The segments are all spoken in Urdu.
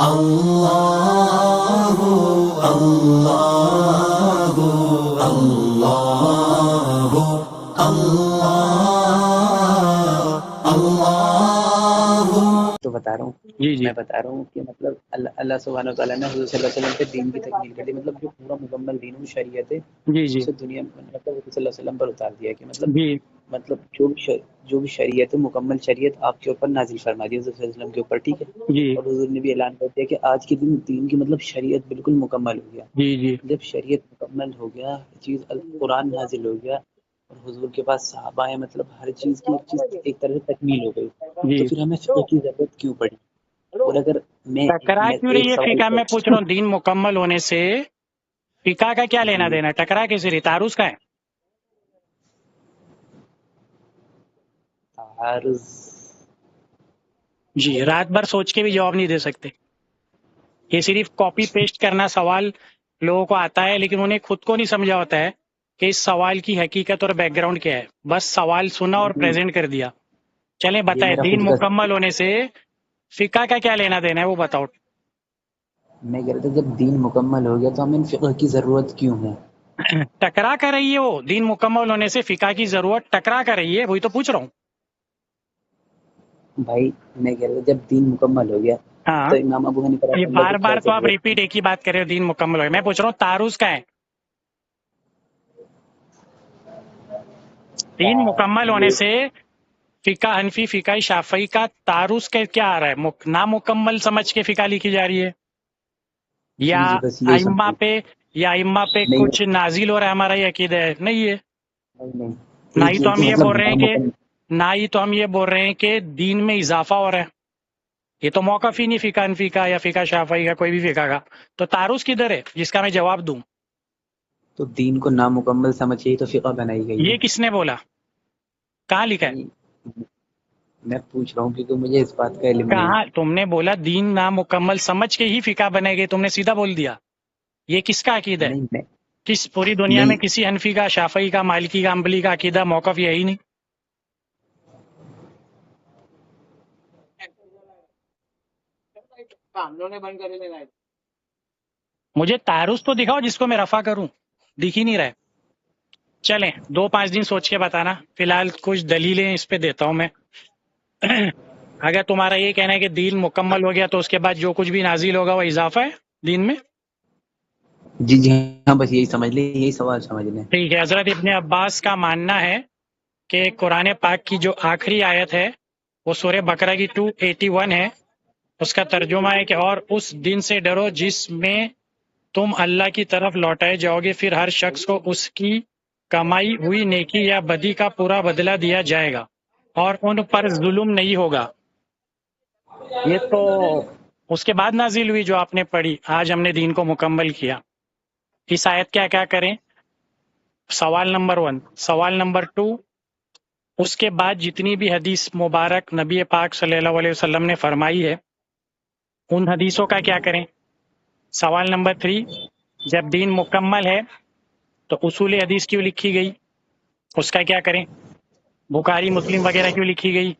اللہ اللہ اللہ اللہ اللہ. تو بتا رہا ہوں جی جی میں بتا رہا ہوں کہ مطلب اللہ سبحانہ و تعالیٰ نے حضور صلی اللہ علیہ وسلم کے دین کی تکمیل کر دی. مطلب جو پورا مکمل دین و شریعت ہے جی جی اسے دنیا میں مطلب حضور صلی اللہ علیہ وسلم پر اتار دیا کہ جی مطلب جو بھی شریعت ہے مکمل شریعت آپ کے اوپر نازل فرما دی حضور صلی اللہ علیہ وسلم کے اوپر. ٹھیک ہے. جی اور حضور نے بھی اعلان کر دیا کہ آج کے دین کی مطلب شریعت بالکل مکمل ہو گیا. جی جی جب شریعت مکمل ہو گیا چیز قرآن نازل ہو گیا اور حضور کے پاس صحابہ ہیں, مطلب ہر چیز کی ایک طرح سے تکمیل ہو گئی. جی. تو پھر ہمیں فقہ کی ضرورت کیوں پڑی؟ اور اگر میں ٹکرا کیوں ایک رہی ہے سوال فقہ؟ میں پوچھ رہا ہوں دین مکمل ہونے سے فقہ کا کیا لینا دینا؟ ٹکرا کیسے رہی؟ تعارض کا ہے؟ تعارض جی رات بھر سوچ کے بھی جواب نہیں دے سکتے. یہ صرف کاپی پیسٹ کرنا سوال لوگوں کو آتا ہے لیکن انہیں خود کو نہیں سمجھا ہوتا ہے کہ اس سوال کی حقیقت اور بیک گراؤنڈ کیا ہے. بس سوال سنا اور پریزنٹ کر دیا. چلیں بتائیں میرا دین خود کا مکمل ہونے سے فقہ کا کیا لینا دینا ہے وہ بتاؤ. میں کہہ رہا تھا جب دین مکمل ہو گیا تو ہمیں فقہ کی ضرورت کیوں ہے؟ ٹکرا کر رہی ہے وہ دین مکمل ہونے سے فقہ کی ضرورت ٹکرا کر رہی ہے, وہی تو پوچھ رہا ہوں. بھائی میں کہہ رہا تھا جب دین مکمل ہو گیا ہاں تو امام ابو حنیفہ یہ رحمۃ اللہ بار کو کیا بار تو آپ ضرورت ریپیٹ تھی؟ ایک ہی بات کر رہے ہو دین مکمل ہو گیا. میں پوچھ رہا ہوں تعارض کا ہے. دین مکمل ہونے یہ سے فقہ حنفی فقہ شافعی کا تعارض کا کیا آ رہا ہے؟ نامکمل سمجھ کے فقہ لکھی جا رہی ہے یا جی جی بس یہی ائمہ سمجھ پہ نہیں کچھ نازل ہو رہا ہے ہمارا یہ عقیدہ ہے؟ نہیں ہے. نہیں نہ ایک ہی یہ تو کہ ہم یہ مطلب بول رہے ہیں کہ نامکمل دین میں اضافہ ہو رہا ہے. یہ تو موقف ہی نہیں فقہ حنفی کا یا فقہ شافعی کا کوئی بھی فقہ کا. تو تعارض کدھر ہے جس کا میں جواب دوں؟ تو دین کو نامکمل سمجھ کے ہی تو فقہ بنائی گئی یہ ہے. کس نے بولا؟ کہاں لکھا ہے؟ میں پوچھ رہا ہوں کیونکہ مجھے اس بات کا علم نہیں. کہاں تم نے بولا دین نامکمل سمجھ کے ہی فقہ بنے گی؟ تم نے سیدھا بول دیا. یہ کس کا عقیدہ ہے؟ نہیں میں کس پوری دنیا نہیں میں کسی حنفی کا شافعی کا مالکی کا حنبلی کا عقیدہ موقف یہی نہیں؟ مجھے تعارض تو دکھاؤ جس کو میں رفع کروں. دکھ ہی نہیں رہا ہے. چلیں 2-5 دن سوچ کے بتانا. فی الحال کچھ دلیلیں اس پہ دیتا ہوں میں. اگر تمہارا یہ کہنا ہے کہ دین مکمل ہو گیا تو اس کے بعد جو کچھ بھی نازل ہوگا وہ اضافہ ہے دین میں. جی جی ہاں بس یہی سمجھ لیں, یہی سوال سمجھ لیں. ٹھیک ہے. حضرت ابن عباس کا ماننا ہے کہ قرآن پاک کی جو آخری آیت ہے وہ سورہ بقرہ کی 281 ہے. اس کا ترجمہ ہے کہ اور اس دن سے ڈرو جس میں تم اللہ کی طرف لوٹائے جاؤ گے, پھر ہر شخص کو اس کی کمائی ہوئی نیکی یا بدی کا پورا بدلہ دیا جائے گا اور ان پر ظلم نہیں ہوگا. یہ تو اس کے بعد نازل ہوئی جو آپ نے پڑھی. آج ہم نے دین کو مکمل کیا. اس آیت کیا کریں؟ سوال نمبر 1. سوال نمبر 2, اس کے بعد جتنی بھی حدیث مبارک نبی پاک صلی اللہ علیہ وسلم نے فرمائی ہے ان حدیثوں کا کیا کریں؟ سوال نمبر 3, جب دین مکمل ہے تو اصول حدیث کیوں لکھی گئی؟ اس کا کیا کریں؟ بخاری مسلم وغیرہ کیوں لکھی گئی؟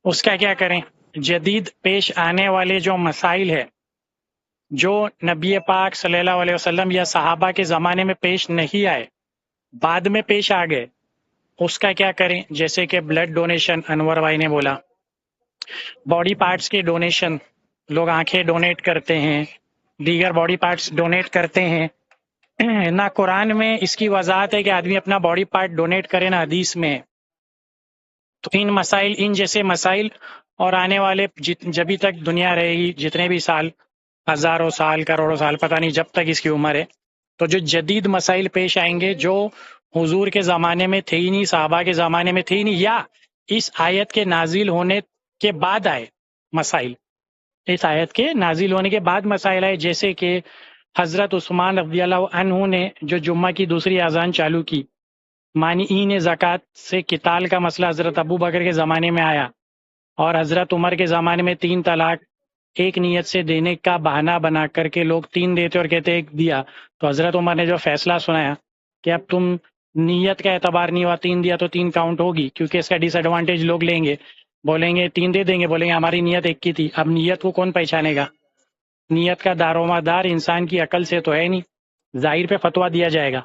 اس کا کیا کریں؟ جدید پیش آنے والے جو مسائل ہے جو نبی پاک صلی اللہ علیہ وسلم یا صحابہ کے زمانے میں پیش نہیں آئے, بعد میں پیش آ گئے, اس کا کیا کریں؟ جیسے کہ بلڈ ڈونیشن, انور بھائی نے بولا. باڈی پارٹس کے ڈونیشن, لوگ آنکھیں ڈونیٹ کرتے ہیں, دیگر باڈی پارٹس ڈونیٹ کرتے ہیں. نہ قرآن میں اس کی وضاحت ہے کہ آدمی اپنا باڈی پارٹ ڈونیٹ کرے, نہ حدیث میں. تو ان مسائل, ان جیسے مسائل اور آنے والے جبھی تک دنیا رہے گی, جتنے بھی سال, ہزاروں سال, کروڑوں سال, پتہ نہیں جب تک اس کی عمر ہے, تو جو جدید مسائل پیش آئیں گے جو حضور کے زمانے میں تھے ہی نہیں, صحابہ کے زمانے میں تھے ہی نہیں, یا اس آیت کے نازل ہونے کے بعد آئے مسائل, اس آیت کے نازل ہونے کے بعد مسائل آئے. جیسے کہ حضرت عثمان رضی اللہ عنہ نے جو جمعہ کی دوسری اذان چالو کی, مانعین زکوٰۃ سے قتال کا مسئلہ حضرت ابو بکر کے زمانے میں آیا, اور حضرت عمر کے زمانے میں 3 طلاق ایک نیت سے دینے کا بہانہ بنا کر کے لوگ 3 دیتے اور کہتے ایک دیا. تو حضرت عمر نے جو فیصلہ سنایا کہ اب تم نیت کا اعتبار نہیں ہوا, 3 دیا تو 3 کاؤنٹ ہوگی, کیونکہ اس کا ڈس ایڈوانٹیج لوگ لیں گے, بولیں گے 3 دے دیں گے, بولیں گے ہماری نیت 1 کی تھی. اب نیت کو کون پہچانے گا؟ نیت کا دار و مدار انسان کی عقل سے تو ہے نہیں، ظاہر پہ فتویٰ دیا جائے گا۔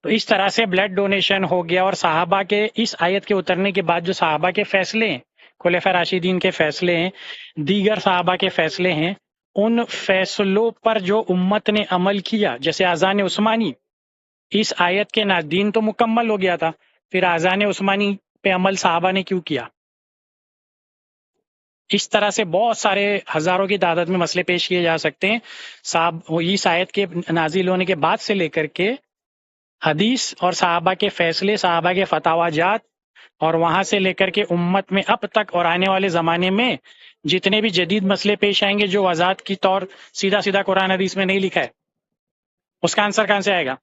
تو اس طرح سے بلڈ ڈونیشن ہو گیا، اور صحابہ کے اس آیت کے اترنے کے بعد جو صحابہ کے فیصلے ہیں، خلفاء راشدین کے فیصلے ہیں، دیگر صحابہ کے فیصلے ہیں، ان فیصلوں پر جو امت نے عمل کیا، جیسے اذان عثمانی، اس آیت کے دین تو مکمل ہو گیا تھا، پھر اذان عثمانی پہ عمل صحابہ نے کیوں کیا؟ اس طرح سے بہت سارے ہزاروں کی تعداد میں مسئلے پیش کیے جا سکتے ہیں۔ اس آیت کے نازل ہونے کے بعد سے لے کر کے حدیث اور صحابہ کے فیصلے، صحابہ کے فتاوی جات، اور وہاں سے لے کر کے امت میں اب تک اور آنے والے زمانے میں جتنے بھی جدید مسئلے پیش آئیں گے جو وضاحت کی طور سیدھا قرآن حدیث میں نہیں لکھا ہے، اس کا آنسر کہاں سے آئے گا؟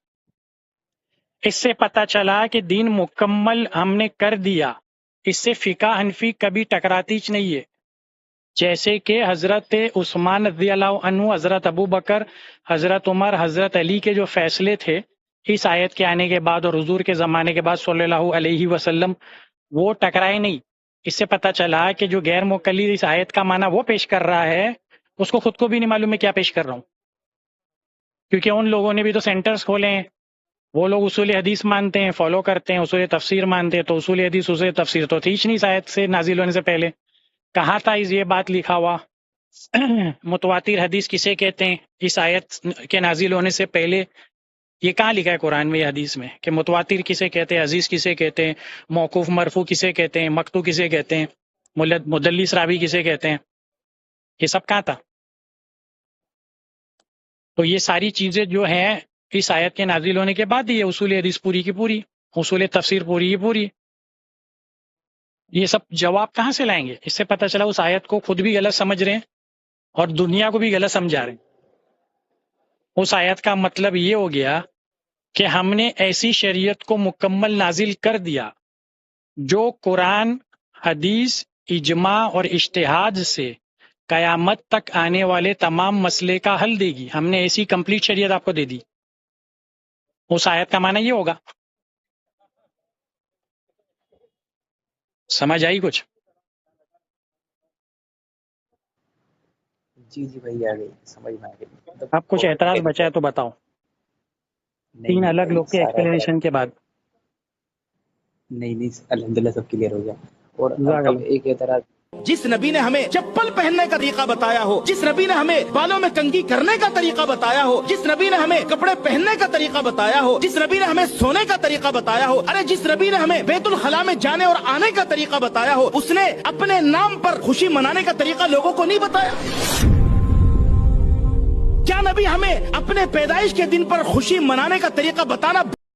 اس سے پتہ چلا کہ دین مکمل ہم نے کر دیا، اس سے فقہ حنفی کبھی ٹکراتی نہیں ہے۔ جیسے کہ حضرت عثمان رضی اللہ عنہ، حضرت ابو بکر، حضرت عمر، حضرت علی کے جو فیصلے تھے اس آیت کے آنے کے بعد اور حضور کے زمانے کے بعد صلی اللہ علیہ وسلم، وہ ٹکرائے نہیں۔ اس سے پتہ چلا کہ جو غیر مقلد اس آیت کا معنی وہ پیش کر رہا ہے، اس کو خود کو بھی نہیں معلوم میں کیا پیش کر رہا ہوں، کیونکہ ان لوگوں نے بھی تو سینٹرز کھولے ہیں۔ وہ لوگ اصول حدیث مانتے ہیں، فالو کرتے ہیں، اصول تفسیر مانتے ہیں، تو اصول حدیث اصول تفسیر تو تھی نہیں اس آیت سے نازل ہونے سے پہلے۔ کہاں تھا یہ بات لکھا ہوا؟ متواتر حدیث کسے کہتے ہیں اس آیت کے نازل ہونے سے پہلے؟ یہ کہاں لکھا ہے قرآن میں یا حدیث میں کہ متواتر کسے کہتے ہیں، عزیز کسے کہتے ہیں، موقوف مرفوع کسے کہتے ہیں، مقطوع کسے کہتے ہیں، مدلس راوی کسے کہتے ہیں؟ یہ سب کہاں تھا؟ تو یہ ساری چیزیں جو ہیں اس آیت کے نازل ہونے کے بعد یہ اصول حدیث پوری کی پوری، اصول تفسیر پوری کی پوری، یہ سب جواب کہاں سے لائیں گے؟ اس سے پتہ چلا اس آیت کو خود بھی غلط سمجھ رہے ہیں اور دنیا کو بھی غلط سمجھا رہے ہیں۔ اس آیت کا مطلب یہ ہو گیا کہ ہم نے ایسی شریعت کو مکمل نازل کر دیا جو قرآن، حدیث، اجماع اور اجتہاد سے قیامت تک آنے والے تمام مسئلے کا حل دے گی۔ ہم نے ایسی کمپلیٹ شریعت آپ کو دے دی۔ اس آیت کا معنی یہ ہوگا۔ سمجھ آئی کچھ؟ جی بھائی آ گئی، سمجھ میں آ گئی۔ آپ کچھ اعتراض بچا ہے تو بتاؤ، تین الگ لوگ کے ایکسپلینیشن کے بعد۔ نہیں الحمدللہ سب کلیئر ہو گیا۔ اور جزاک اب اللہ۔ ایک اعتراض، جس نبی نے ہمیں چپل پہننے کا طریقہ بتایا ہو، جس نبی نے ہمیں بالوں میں کنگھی کرنے کا طریقہ بتایا ہو، جس نبی نے ہمیں کپڑے پہننے کا طریقہ بتایا ہو، جس نبی نے ہمیں سونے کا طریقہ بتایا ہو، ارے جس نبی نے ہمیں بیت الخلاء میں جانے اور آنے کا طریقہ بتایا ہو، اس نے اپنے نام پر خوشی منانے کا طریقہ لوگوں کو نہیں بتایا؟ کیا نبی ہمیں اپنے پیدائش کے دن پر خوشی منانے کا طریقہ بتانا